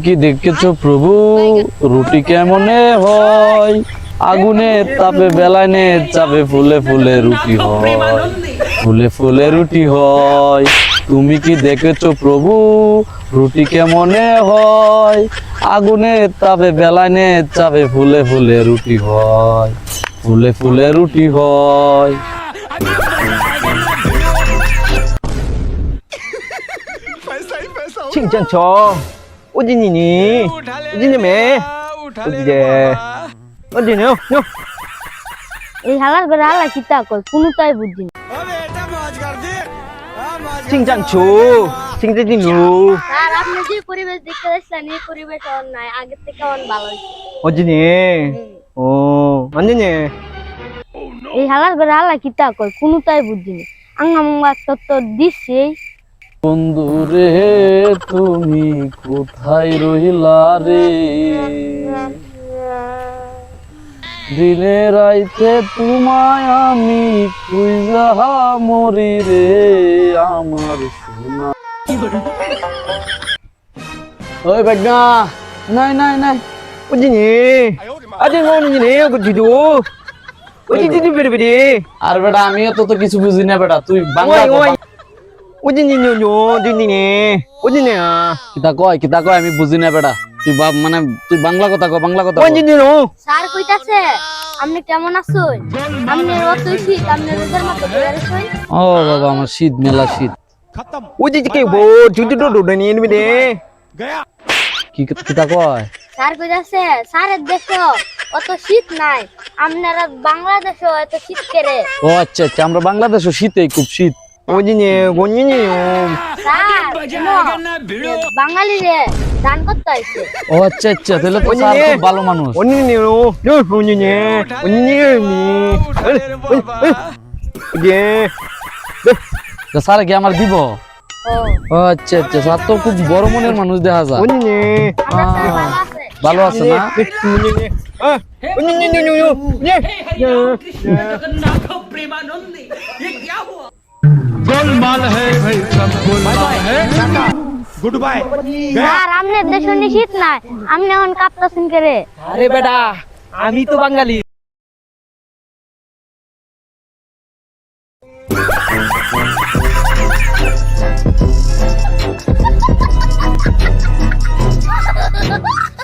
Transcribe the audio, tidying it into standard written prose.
কি দেখেছো প্রভু রুটি কেমনে হয়? আগুনের তাপে বেলাইনে চাপে ফুলে ফুলে রুটি হয়, ফুলে ফুলে রুটি হয়। তুমি কি দেখেছো প্রভু রুটি কেমনে হয়? আগুনের তাপে বেলাইনে চাপে ফুলে ফুলে রুটি হয়, ফুলে ফুলে রুটি হয়। 칭찬 쳐. 오진이니? 오진이 매? 오진이. 오진이요? 요. এই হালার করে হালা কিতা কয় কোনটাই বুঝি না। 칭찬 쳐. 칭찬이 누. স্যার আপনি যে পরিবেশ দেখতে যাচ্ছেন এই পরিবেশ আর নাই আগের থেকে অনেক ভালো হয়েছে। 오진이. 완전히. এই হালার করে হালা কিতা কয় কোনটাই বুঝি না। আঙ্গামঙ্গা তত্ত্ব দিছে। বন্ধু রে তুমি কোথায় রহিলা রে? দিনে রাইতে তোমায় আমি খুঁজা মরি রে আমার সোনা। ওই বেগনা নাই নাই নাই 오진이. 아직 오는이네. 그 뒤도. 오진이 베리베리. আর বেটা আমিও তো কিছু বুঝি না বেটা, তুই বাংলা 오진이 뇨뇨. 오진이네. 오진이야. কিতা কয় আমি বুঝি না বেটা। তুই মানে তুই বাংলা কথা কয়, বাংলা কথা কয়। 오진이노. স্যার কইতাছে আপনি কেমন আছেন? আপনি অত শীত আপনি রোদের মতো বের হইছেন। ও বাবা আমার শীত মেলা শীত। 오진이 게 뭐? 뒤도 도더니 이놈이네. কিতা কয়? স্যার কইতাছে স্যারের দেশে অত শীত নাই, আপনারা বাংলাদেশে এত শীত কেরে। ও আচ্ছা আচ্ছা, আমরা বাংলাদেশে শীতেই খুব শীত। 오진이 원인이요. স্যার বাঙালি রে দান করতে আইছে। ও আচ্ছা আচ্ছা, তাহলে তো স্যার খুব ভালো মানুষ। 원인이요. 요 원인이. 원인이니. 예. তা স্যার কি আমার দিব? ও ও আচ্ছা আচ্ছা, স্যার তো খুব বড় মনের মানুষ দেখা যায়। 원인이. ভালো আছে। ভালো আছে না? 원인이. 아, 원인이요. 예. गोलमाल है भाई, सब गोलमाल है। Good bye. স্যার আপনার দেশে শীত নাই, আপনি এখন কাঁপতাছেন কেরে? আরে বেটা আমি তো বাঙালি। Ha ha ha ha!